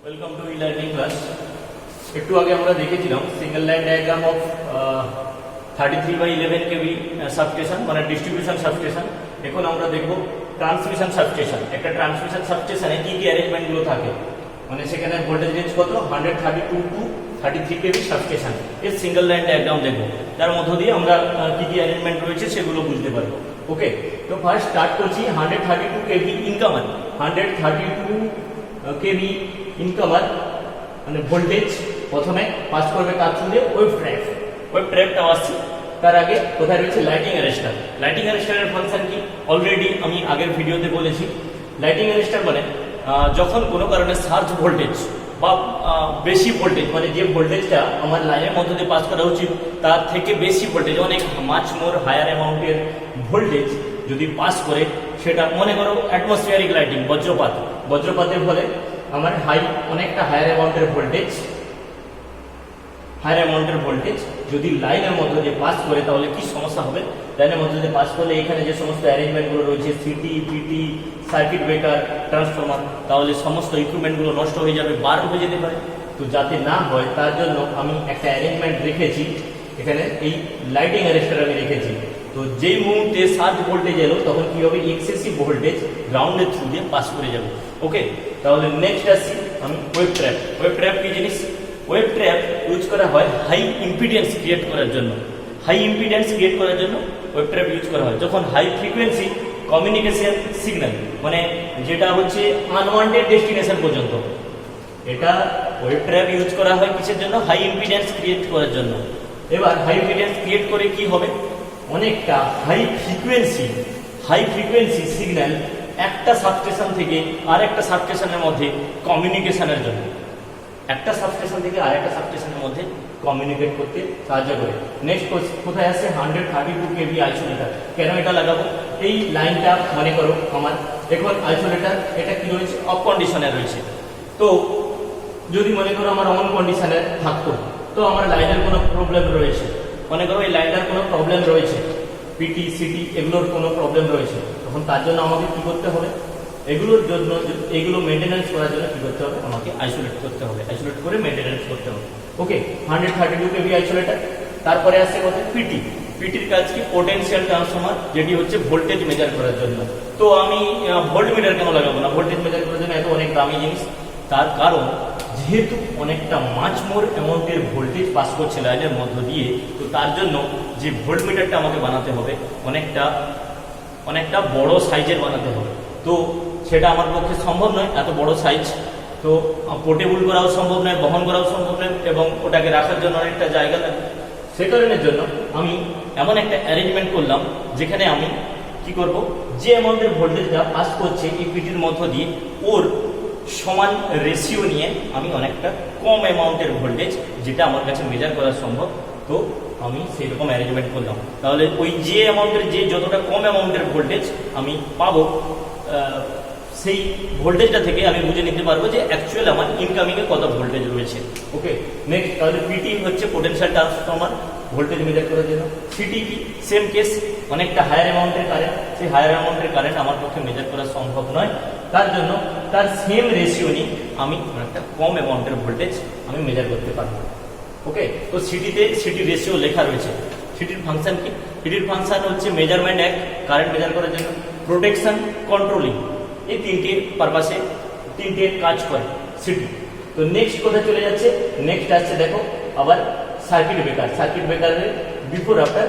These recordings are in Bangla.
Welcome to e-learning class. একটু আগে আমরা দেখেছিলাম single line diagram of 33/11 KV substation, মানে ডিস্ট্রিবিউশন সাবস্টেশন। এখন আমরা দেখব ট্রান্সমিশন সাবস্টেশন। একটা ট্রান্সমিশন সাবস্টেশনে কি কি অ্যারেঞ্জমেন্টগুলো থাকে, মানে সেখানে ভোল্টেজ রেঞ্জ কত, 132 টু 33 কেভি সাবস্টেশন। এর সিঙ্গেল লাইন ডায়াগ্রাম দেখব, যার মধ্য দিয়ে আমরা কি কি অ্যারেঞ্জমেন্ট রয়েছে সেগুলো বুঝতে পারবো। ওকে, তো ফার্স্ট স্টার্ট করছি 132 কেভি ইনকামার। 132 কেভি ইনকামার মানে ভোল্টেজ প্রথমে পাস করবে কার থ্রু দিয়ে, ওয়েভ ট্র্যাপটা আসছে। তার আগে কোথায় রয়েছে লাইটিং অ্যারেস্টার। লাইটিং অ্যারেস্টারের ফাংশন কি অলরেডি আমি আগের ভিডিওতে বলেছি। লাইটিং অ্যারেস্টার মানে যখন কোনো কারণে সার্জ ভোল্টেজ বা বেশি ভোল্টেজ, মানে যে ভোল্টেজটা আমার লাইনের মধ্যে দিয়ে পাস করা উচিত তার থেকে বেশি ভোল্টেজ, অনেক মাচ মোর হায়ার অ্যামাউন্টের ভোল্টেজ যদি পাস করে, সেটা মনে করো অ্যাটমসফিয়ারিক লাইটিং, বজ্রপাতের ফলে আমার অনেকটা হায়ার অ্যামাউন্টের ভোল্টেজ যদি লাইনের মধ্যে দিয়ে পাস করে, তাহলে কি সমস্যা হবে। লাইনের মধ্যে দিয়ে পাস করলে এখানে যে সমস্ত অ্যারেঞ্জমেন্টগুলো রয়েছে, CT, PT, circuit breaker, transformer, তাহলে সমস্ত ইকুইপমেন্টগুলো নষ্ট হয়ে যাবে, বার হয়ে যেতে পারে। তো যাতে না হয় তার জন্য আমি একটা অ্যারেঞ্জমেন্ট রেখেছি এখানে, এই লাইটিং অ্যারেস্টার আমি রেখেছি। তো যেই মুহূর্তে সার্জ ভোল্টেজ এলো, তখন কি হবে, এক্সেসিভ ভোল্টেজ গ্রাউন্ডের থ্রু দিয়ে পাস করে যাবে। ওকে, তাহলে নেক্সট আসছি আমি ওয়েভ ট্র্যাপ। ওয়েভ ট্র্যাপ কি জিনিস? ওয়েভ ট্র্যাপ ইউজ করা হয় হাই ইম্পিডেন্স ক্রিয়েট করার জন্য। ওয়েভ ট্র্যাপ ইউজ করা হয় যখন হাই ফ্রিকোয়েন্সি কমিউনিকেশন সিগন্যাল, মানে যেটা হচ্ছে আনওয়ান্টেড ডেস্টিনেশন পর্যন্ত। এটা ওয়েভ ট্র্যাপ ইউজ করা হয় কিসের জন্য? হাই ইম্পিডেন্স ক্রিয়েট করার জন্য। এবার হাই ইম্পিডেন্স ক্রিয়েট করে কি হবে, অনেকটা হাই ফ্রিকোয়েন্সি সিগন্যাল একটা সাবস্টেশন থেকে আরেকটা সাবস্টেশনের মধ্যে কমিউনিকেশনের জন্য, একটা সাবস্টেশন থেকে আরেকটা সাবস্টেশনের মধ্যে কমিউনিকেট করতে সাহায্য করে। নেক্সট কোথায় আসছে? 132 কেভি আইসোলেটর। কেন এটা লাগাবো? এই লাইনটা মনে করো আমার এখন আইসোলেটর, এটা কি রয়েছে, অফ কন্ডিশনে রয়েছে। তো যদি মনে করো আমার অন কন্ডিশনে থাকতো, তো আমার লাইনের কোনো প্রবলেম রয়েছে, মনে করো এই লাইনটার কোনো প্রবলেম রয়েছে, পিটি, সিটি এগুলোর কোনো প্রবলেম রয়েছে, তখন তার জন্য আমাকে কি করতে হবে, এগুলো মেনটেন্যান্স করার জন্য কি করতে হবে, আমাকে আইসোলেট করে মেনটেন্যান্স করতে হবে। ওকে, 132 কেভি আইসোলেটর। তারপরে আসছে কোথায়? পিটির কাজ কি? পোটেনশিয়াল ট্রান্সফরমার, যেটি হচ্ছে ভোল্টেজ মেজার করার জন্য। তো আমি ভোল্ট মিটার কেন লাগাবো না ভোল্টেজ মেজার করার জন্য? এত অনেক দামি জিনিস। তার কারণ যেহেতু অনেকটা মাচ মোর অ্যামাউন্টের ভোল্টেজ পাস করছে লাইনের মধ্য দিয়ে, তো তার জন্য যে ভোল্ট মিটারটা আমাকে বানাতে হবে অনেকটা বড় সাইজের বানাতে হবে। তো সেটা আমার পক্ষে সম্ভব নয়, এত বড় সাইজ। তো পোর্টেবল করাও সম্ভব নয়, বহন করাও সম্ভব নয়, এবং ওটাকে রাখার জন্য অনেকটা জায়গা লাগে। সে কারণের জন্য আমি এমন একটা অ্যারেঞ্জমেন্ট করলাম, যেখানে আমি কি করব, যে অ্যামাউন্টের ভোল্টেজটা পাস করছে এই পিটির মধ্য দিয়ে, ওর সমান রেশিও নিয়ে আমি অনেকটা কম অ্যামাউন্টের ভোল্টেজ, যেটা আমার কাছে মেজার করা সম্ভব, তো আমি সেই রকম অ্যারেঞ্জমেন্ট করলাম। তাহলে ওই যে অ্যামাউন্টের যতটা কম অ্যামাউন্টের ভোল্টেজ আমি পাবো, সেই ভোল্টেজটা থেকে আমি বুঝে নিতে পারবো যে অ্যাকচুয়াল আমার ইনকামিংয়ে কত ভোল্টেজ রয়েছে। ওকে, নেক্সট তাহলে পিটি হচ্ছে পোটেনশিয়াল ট্রান্সফরমার, ভোল্টেজ মেজার করার জন্য। সিটি কি? সেম কেস, অনেকটা হায়ার অ্যামাউন্টের কারেন্ট, সেই হায়ার অ্যামাউন্টের কারেন্ট আমার পক্ষে মেজার করা সম্ভব নয়, তার জন্য তার সেম রেশিও নিয়ে আমি একটা কম অ্যামাউন্টের ভোল্টেজ আমি মেজার করতে পারবো। ওকে, তো সিটি রেশিও লেখা রয়েছে। সিটির ফাংশন কি? সিটির ফাংশন হচ্ছে মেজারমেন্ট এক, কারেন্ট মেজার করার জন্য, প্রোটেকশন, কন্ট্রোলিং, এই তিনটে কাজ করে সিটি। তো নেক্সট কোথায় চলে যাচ্ছে? নেক্সট আসছে দেখো আবার সার্কিট ব্রেকারের বিফোর আফটার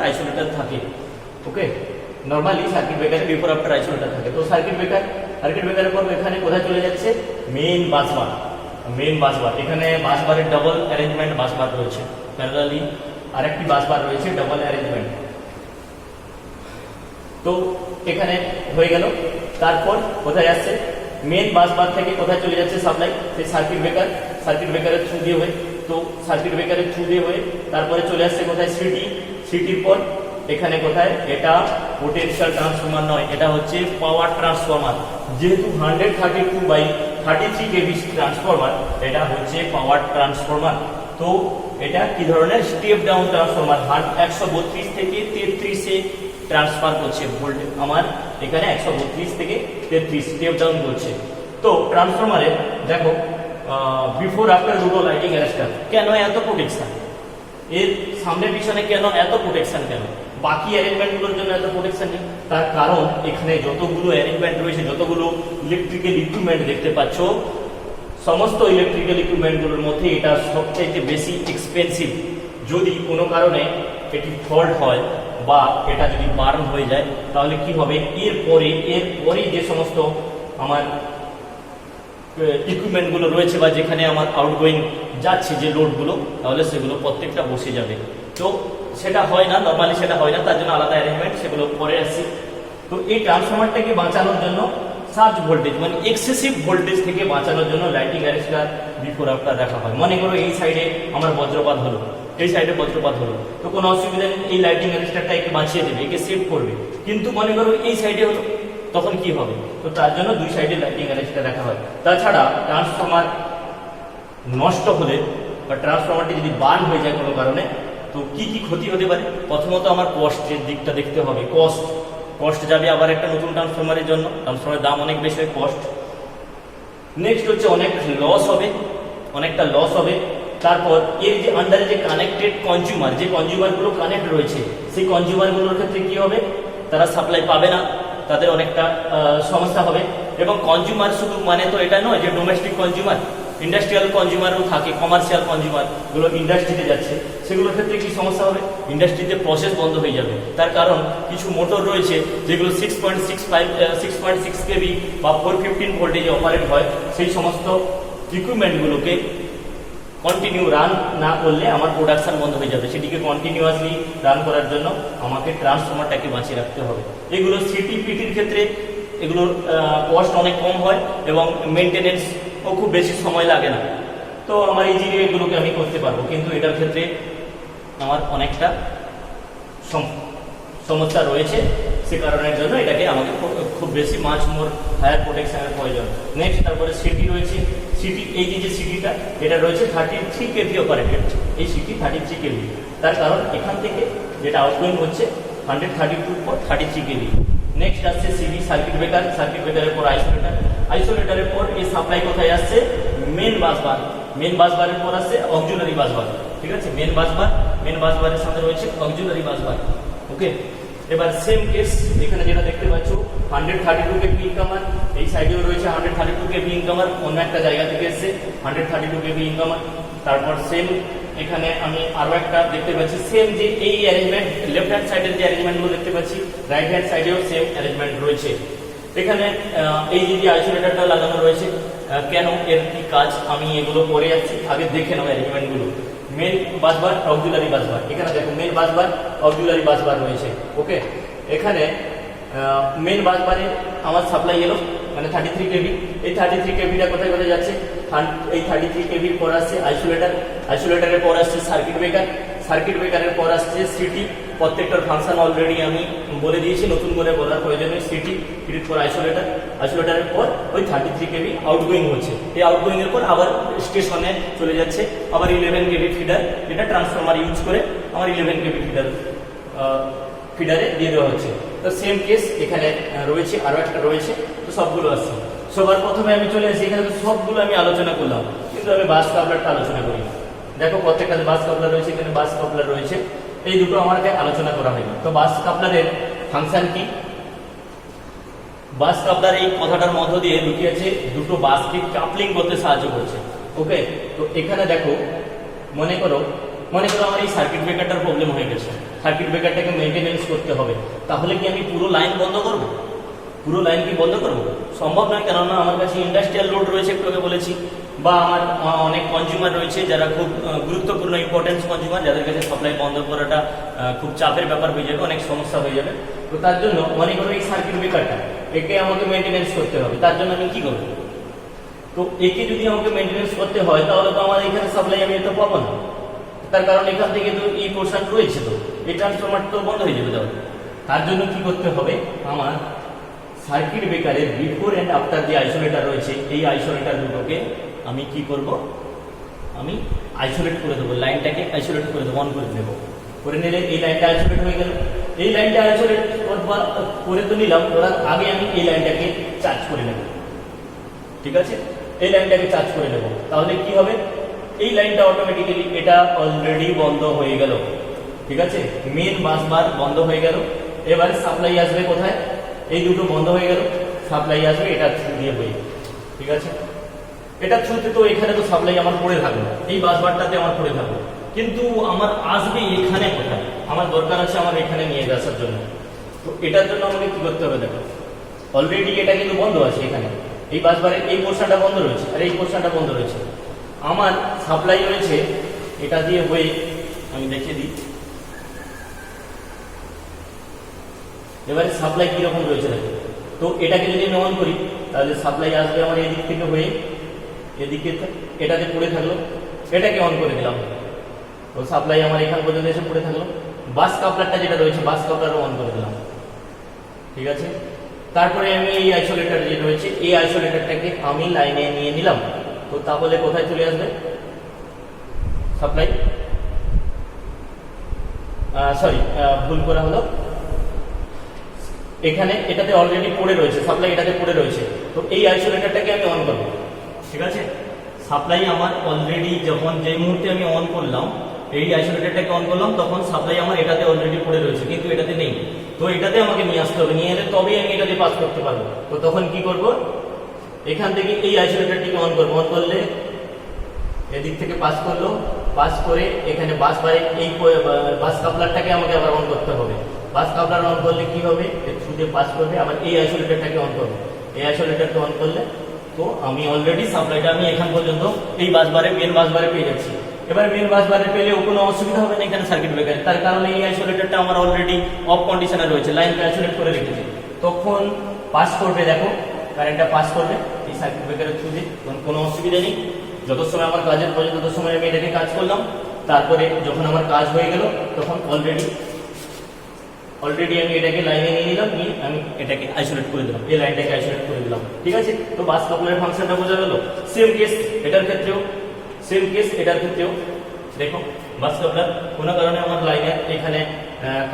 আইসোলেটর থাকে। ওকে, নর্মালি সার্কিট ব্রেকারে বিফোর আফটার আইসোলেটর থাকে। তো সার্কিট ব্রেকারের পর এখানে কোথায় চলে যাচ্ছে? Main busbar. এখানে বাসবারের ডাবল অ্যারেঞ্জমেন্ট বাসবার রয়েছে, প্যারালালি আরেকটি বাসবার রয়েছে, ডাবল অ্যারেঞ্জমেন্ট। তো এখানে হয়ে গেল। তারপর কোথায় আসছে? মেন বাসবার থেকে কোথায় চলে যাচ্ছে সাপ্লাই? সেই সার্কিট ব্রেকারের থ্রু দিয়ে হয়ে, তো সার্কিট ব্রেকারের থ্রু দিয়ে হয়ে তারপরে চলে আসছে কোথায়? সিটির পর এখানে কোথায়? এটা পোটেনশিয়াল ট্রান্সফরমার নয়, এটা হচ্ছে পাওয়ার ট্রান্সফরমার। যেহেতু 132/33 কেভি ট্রান্সফরমার, এটা হচ্ছে পাওয়ার ট্রান্সফরমার। তো এটা কি ধরনের? Step down transformer. 132 থেকে 33-এ ট্রান্সফার করছে ভোল্টেজ, আমার এখানে 132 থেকে 33 স্টেপ ডাউন করছে। তো ট্রান্সফরমারে দেখো বিফোর আফটার দুটো লাইটিং অ্যারেস্টার, কেন এত প্রোটেকশন, এর সামনে পিছনে কেন এত প্রোটেকশন, কেন বাকি অ্যারেঞ্জমেন্টগুলোর জন্য এত প্রোটেকশন নেই? তার কারণ এখানে যতগুলো অ্যারেঞ্জমেন্ট রয়েছে, যতগুলো ইলেকট্রিক্যাল ইকুইপমেন্ট দেখতে পাচ্ছ, সমস্ত ইলেকট্রিক্যাল ইকুইপমেন্টগুলোর মধ্যে এটা সবচাইতে বেশি এক্সপেন্সিভ। যদি কোনো কারণে এটি ফল্ট হয় বা এটা যদি বার্ন হয়ে যায় তাহলে কি হবে? এরপরে যে সমস্ত আমার ইকুইপমেন্টগুলো রয়েছে বা যেখানে আমার আউটগোয়িং যাচ্ছে যে লোডগুলো, তাহলে সেগুলো প্রত্যেকটা বসে যাবে। তো সেটা হয় না, নর্মালি সেটা হয় না, তার জন্য আলাদা অ্যারেঞ্জমেন্ট, সেগুলো পরে আসছি। তো এই ট্রান্সফরমারটাকে বাঁচানোর জন্য সার্জ ভোল্টেজ মানে এক্সেসিভ ভোল্টেজ থেকে বাঁচানোর জন্য লাইটিং অ্যারেস্টার বিফোর আফটার রাখা হয়। মনে করো এই সাইডে আমার বজ্রপাত হলো, এই সাইডে বজ্রপাত হলো, তো কোনো অসুবিধা নেই, এই লাইটিং অ্যারেস্টারটা একে বাঁচিয়ে দেবে, একে সেভ করবে। কিন্তু মনে করো এই সাইডে হলো, তখন কি হবে? তো তার জন্য দুই সাইডে লাইটিং অ্যারেস্টার রাখা হয়। তাছাড়া ট্রান্সফরমার নষ্ট হলে বা ট্রান্সফরমারটি যদি বার্ন হয়ে যায় কোনো কারণে, তো কি কি ক্ষতি হতে পারে? প্রথমত আমার কস্টের দিকটা দেখতে হবে। কস্ট যাবে আবার একটা নতুন ট্রান্সফরমারের জন্য, ট্রান্সফরমারের দাম অনেক বেশি হয়, কস্ট। নেক্সট হচ্ছে অনেক লস হবে, অনেকটা লস হবে। তারপর এর যে আন্ডারে যে কানেক্টেড কনজিউমার, যে কনজিউমারগুলো কানেক্ট রয়েছে, সেই কনজিউমারগুলোর ক্ষেত্রে কি হবে? তারা সাপ্লাই পাবে না, তাদের অনেকটা সমস্যা হবে। এবং কনজিউমার শুধু মানে তো এটা নয় যে ডোমেস্টিক কনজিউমার, ইন্ডাস্ট্রিয়াল কনজিউমারও থাকে, কমার্শিয়াল কনজিউমারগুলো ইন্ডাস্ট্রিতে যাচ্ছে, সেগুলোর ক্ষেত্রে কি সমস্যা হবে? ইন্ডাস্ট্রিতে প্রসেস বন্ধ হয়ে যাবে। তার কারণ কিছু মোটর রয়েছে যেগুলো 6.6 কেভি বা 415 ভোল্টেজে অপারেট হয়, সেই সমস্ত ইকুইপমেন্টগুলোকে কন্টিনিউ রান না করলে আমার প্রোডাকশন বন্ধ হয়ে যাবে। সেটিকে কন্টিনিউয়াসলি রান করার জন্য আমাকে ট্রান্সফরমারটাকে বাঁচিয়ে রাখতে হবে। এগুলো সিটি পিটির ক্ষেত্রে এগুলোর কস্ট অনেক কম হয় এবং মেনটেনেন্সও খুব বেশি সময় লাগে না। তো আমার ইজিলি এগুলোকে আমি করতে পারবো, কিন্তু এটার ক্ষেত্রে আমার অনেকটা সমস্যা রয়েছে। সে কারণের জন্য এটাকে আমাকে খুব বেশি মাছ মোর হায়ার প্রোটেকশনের প্রয়োজন। নেক্সট তারপরে সিটি রয়েছে। সিটি, এই যে সিটিটা, এটা রয়েছে 33 কেভি অপারেটেড। এই সিটি 33 কেভি, তার কারণ এখান থেকে যেটা আউটগোয়িং হচ্ছে 132 পর 33 কেভি। নেক্সট আসছে সিবি, সার্কিট ব্রেকার। সার্কিট ব্রেকারের পর আইসোলেটার, আইসোলেটারের পর এই সাপ্লাই কোথায় আসছে? মেন বাসবার। মেন বাসবারের পর আসছে অক্সিলারি বাসবার। ঠিক আছে, মেন বাসবারের সাথে রয়েছে অক্সিলারি বাসবার। ওকে, এবার সেম কেস এখানে যেটা দেখতে পাচ্ছ 132 কেভি ইনকামার, এই সাইডেও রয়েছে 132 কেভি ইনকামার, অন্য একটা জায়গা থেকে এসছে 132 কেভি ইনকামার। তারপর সেম এখানে আমি আরো একটা দেখতে পাচ্ছি সেম যে এই অ্যারেঞ্জমেন্ট, লেফট হ্যান্ড সাইডের যে অ্যারেঞ্জমেন্টগুলো দেখতে পাচ্ছি, রাইট হ্যান্ড সাইডেও সেম অ্যারেঞ্জমেন্ট রয়েছে। এখানে এই যে আইসোলেটরটা লাগানো রয়েছে, কেন, এর কি কাজ, আমি এগুলো পরে যাচ্ছি, আগে দেখে নাও অ্যারেঞ্জমেন্টগুলো। মেন বাসবার, অক্সিলারি বাসবার, এখানে দেখো মেন বাসবার, অক্সিলারি বাসবার রয়েছে। ওকে, এখানে মেন বাসবারে আমার সাপ্লাই এলো মানে 33 কেভি। এই 33 কেভিটা কোথায় কোথায় যাচ্ছে? এই 33 কেভির পর আসছে আইসোলেটার, আইসোলেটারের পর আসছে সার্কিট ব্রেকার, সার্কিট ব্রেকারের পর আসছে সিটি। প্রত্যেকটার ফাংশন অলরেডি আমি বলে দিয়েছি, নতুন করে বলার প্রয়োজন নেই। সিটির পর আইসোলেটার, আইসোলেটারের পর ওই 33 কেভি আউটগোয়িং হচ্ছে। এই আউটগোয়িং এর পর আবার স্টেশনে চলে যাচ্ছে, আবার 11 কেভি ফিডার, যেটা ট্রান্সফরমার ইউজ করে আমার 11 কেভি ফিডারে দিয়ে দেওয়া হচ্ছে। তো সেম কেস এখানে রয়েছে, আরো একটা রয়েছে। তো সবগুলো আসছে। সবার প্রথমে আমি চলে আসি, এখানে তো সবগুলো আমি আলোচনা করলাম, কিন্তু আমি বাস কাপলারটা আলোচনা করি। দেখো প্রত্যেকটা বাস কাপলার রয়েছে, এখানে বাস কাপলার রয়েছে, এই দুটো আমাকে আলোচনা করা হয়নি। তো বাস কাপলারের ফাংশন কি? বাস কাপলার এই কথাটার মধ্য দিয়ে লুকিয়েছে দুটো বাসকে কাপলিং করতে সাহায্য করছে। ওকে, তো এখানে দেখো মনে করো আমার এই সার্কিট ব্রেকারটার প্রবলেম হয়ে গেছে, সার্কিট ব্রেকারটাকে মেনটেনেন্স করতে হবে। তাহলে কি আমি পুরো লাইন বন্ধ করব? পুরো লাইন কি বন্ধ করব? সম্ভব নয়, কেননা আমার কাছে ইন্ডাস্ট্রিয়াল লোড রয়েছে, একটু আগে বলেছি, বা আমার অনেক কনজিউমার রয়েছে যারা খুব গুরুত্বপূর্ণ ইম্পর্টেন্স কনজিউমার, যাদের কাছে সাপ্লাই বন্ধ করাটা খুব চাপের ব্যাপার হয়ে যাবে, অনেক সমস্যা হয়ে যাবে। তো তার জন্য মনে করো এই সার্কিট ব্রেকারটা, একে আমাকে মেনটেনেন্স করতে হবে। তার জন্য আমি কি করব? তো একে যদি আমাকে মেনটেনেন্স করতে হয়, তাহলে তো আমার এখানে সাপ্লাই আমি তো পাবো না। তার কারণ এখান থেকে তো এই পোর্শন রয়েছে, তো এই ট্রান্সফরমার তো বন্ধ হয়ে যাবে। তার জন্য কি করতে হবে? আমার সার্কিট ব্রেকারের বিফোর এন্ড আফটার যে আইসোলেটর রয়েছে, এই আইসোলেটর দুটোকে আমি কি করব? আমি আইসোলেট করে দেবো, লাইনটাকে আইসোলেট করে দেবো, অন করে দেবো। করে নিলে এই লাইনটা আইসোলেট হয়ে গেল। এই লাইনটা আইসোলেট করে তো নিলাম, ওরা আগে আমি এই লাইনটাকে চার্জ করে নেব। ঠিক আছে, এই লাইনটাকে চার্জ করে নেব, তাহলে কি হবে, এই লাইনটা অটোমেটিক্যালি এটা অলরেডি বন্ধ হয়ে গেল। ঠিক আছে, মেন বাস বার বন্ধ হয়ে গেল। এবারে সাপ্লাই আসবে কোথায়, এই দুটো বন্ধ হয়ে গেল, সাপ্লাই আসবে এটা থ্রু দিয়ে হয়ে। ঠিক আছে, এটা থ্রুতে তো এখানে তো সাপ্লাই আমার পড়ে থাকবে, এই বাস বারটাতে আমার পড়ে থাকবে, কিন্তু আমার আসবে এখানে কোথায়, আমার দরকার আছে আমার এখানে নিয়ে আসার জন্য। তো এটার জন্য আমাকে কি করতে হবে, দেখো অলরেডি এটা কিন্তু বন্ধ আছে, এখানে এই বাস বারের এই পোর্শনটা বন্ধ রয়েছে আর এই পোর্শনটা বন্ধ রয়েছে। আমার সাপ্লাই রয়েছে এটা দিয়ে হয়ে, আমি দেখিয়ে দিই। এবারে সাপ্লাই কিরকম রয়েছে দেখো, তো এটাকে যদি আমি অন করি তাহলে সাপ্লাই আসবে আমার এদিক থেকে হয়ে এদিকে, এটাতে পড়ে থাকলো, এটাকে অন করে দিলাম, তো সাপ্লাই আমার এখান পর্যন্ত এসে পড়ে থাকলো। বাস কাপলারটা যেটা রয়েছে বাস কাপলারও অন করে দিলাম। ঠিক আছে, তারপরে আমি এই আইসোলেটর যে রয়েছে এই আইসোলেটরটাকে আমি লাইনে নিয়ে নিলাম, তো তাহলে কোথায় চলে আসবে সাপ্লাই, সরি ভুল করা হলো, এখানে এটাতে অলরেডি পড়ে রয়েছে সাপ্লাই, এটাতে পড়ে রয়েছে, তো এই আইসোলেটরটাকে আমি অন করব। ঠিক আছে, সাপ্লাই আমার অলরেডি যখন যে মুহূর্তে আমি অন করলাম এই আইসোলেটরটাকে অন করলাম, তখন সাপ্লাই আমার এটাতে অলরেডি পড়ে রয়েছে, কিন্তু এটাতে নেই, তো এটাতে আমাকে নিয়ে আসতে হবে, নিয়ে এলে তবেই আমি এটাতে পাস করতে পারবো। তো তখন কি করব, এখান থেকে এই আইসোলেটরটিকে অন করবো, অন করলে এদিক থেকে পাস করলো, পাস করে এখানে বাস বারে এই বাস কাপলারটাকে আমাকে আবার অন করতে হবে। বাস কাপলার অন করলে কি হবে, থ্রুতে পাস করবে, আবার এই আইসোলেটরটাকে অন করবো, এই আইসোলেটরকে অন করলে তো আমি অলরেডি সাপ্লাইটা আমি এখান পর্যন্ত এই বাস বারে মেন বাস বারে পেয়ে যাচ্ছি। এবার মেন বাস বারে পেলেও কোনো অসুবিধা হবে না এখানে সার্কিট ব্রেকারে, তার কারণে এই আইসোলেটরটা আমার অলরেডি অফ কন্ডিশনে রয়েছে, লাইনকে আইসোলেট করে রেখেছি, তখন পাস করবে, দেখো কারেন্টটা পাস করবে এই সার্কিট ব্রেকারের থ্রু দিয়ে, তখন কোনো অসুবিধা নেই। যত সময় আমার কাজের প্রয়োজন তত সময় আমি এটাকে কাজ করলাম, তারপরে যখন আমার কাজ হয়ে গেল তখন অলরেডি আমি এটাকে লাইনে নিয়ে নিলাম, নিয়ে আমি এটাকে আইসোলেট করে দিলাম, এই লাইনটাকে আইসোলেট করে দিলাম। ঠিক আছে, তো বাস কাপলারের ফাংশনটা বোঝা গেল। সেম কেস এটার ক্ষেত্রেও, সেম কেস এটার ক্ষেত্রেও, দেখো বাস কাপলার কোনো কারণে আমার লাইনে এখানে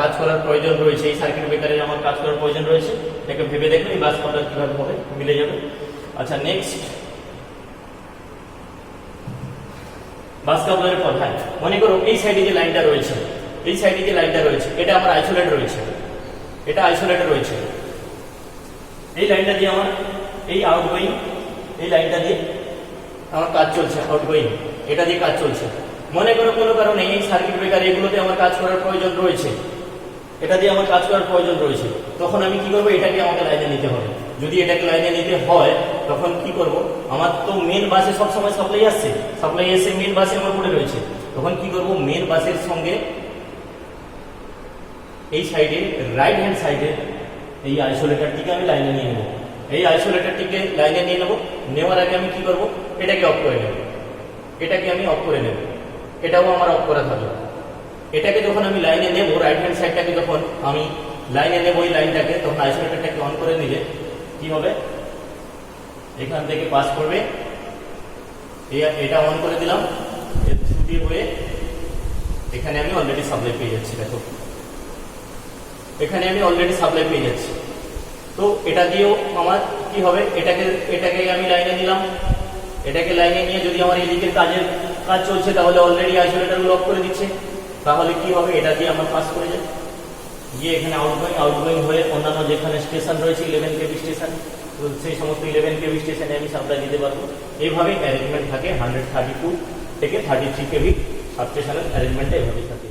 কাজ করার প্রয়োজন রয়েছে, এই সার্কিট ব্রেকারে আমার কাজ করার প্রয়োজন রয়েছে, এটাকে ভেবে দেখো এই বাস কাপলার কিভাবে হবে, মিলে যাবে। আচ্ছা নেক্সট, বাস কাপলারের পর, হ্যাঁ মনে করো এই সাইডে যে লাইনটা রয়েছে, এই সাইডে যে লাইনটা রয়েছে এটা আমার আইসোলেট রয়েছে, এটা আইসোলেটর রয়েছে, এই লাইনটা দিয়ে আমার এই আউটগোয়িং, এই লাইনটা দিয়ে আমার কাজ চলছে, আউটগোয়িং এটা দিয়ে কাজ চলছে। মনে করো কোনো কারণে এই সার্কিট ব্রেকার এগুলোতে আমার কাজ করার প্রয়োজন রয়েছে, এটা দিয়ে আমার কাজ করার প্রয়োজন রয়েছে, তখন আমি কি করবো, এটাকে আমাকে লাইনে নিতে হবে। যদি এটাকে লাইনে নিতে হয় তখন কি করব, আমার তো মেন বাসে সবসময় সাপ্লাই আসছে, সাপ্লাই এসে মেন বাসে আমার পড়ে রয়েছে, তখন কি করব, মেন বাসের সঙ্গে এই সাইডে রাইট হ্যান্ড সাইডে এই আইসোলেটরটিকে আমি লাইনে নিয়ে নেব, এই আইসোলেটরটিকে লাইনে নিয়ে নেব, নেওয়ার আগে আমি কি করব, এটাকে অফ করে নেব, এটাকে আমি অফ করে নেব, এটাও আমার অফ করা থাকবে। এটাকে যখন আমি লাইনে নেব, রাইট হ্যান্ড সাইডটাকে যখন আমি লাইনে নেব এই লাইনটাকে, তখন আইসোলেটরটাকে অন করে নিলে কি হবে, এখান থেকে পাস করবে, এটা অন করে দিলাম, এর থ্রু দিয়ে হয়ে এখানে আমি অলরেডি সাপ্লাই পেয়ে যাচ্ছি, দেখো এখানে আমি অলরেডি সাপ্লাই পেয়ে যাচ্ছি। তো এটা দিয়েও আমার কি হবে, এটাকে আমি লাইনে নিলাম, এটাকে লাইনে নিয়ে যদি আমার এদিকে কাজ চলছে তাহলে অলরেডি আইসোলেটর লক করে দিচ্ছে, তাহলে কি হবে, এটা দিয়ে আমার পাস করে যায় গিয়ে এখানে আউটগোয়িং হয়ে অন্যান্য যেখানে স্টেশন রয়েছে 11 কেভি স্টেশন, তো সেই সমস্ত 11 কেভি স্টেশনে আমি সাপ্লাই দিতে পারবো। এইভাবে অ্যারেঞ্জমেন্ট থাকে 132 থেকে 33 কেভি সাবস্টেশনের অ্যারেঞ্জমেন্টটা এভাবেই থাকে।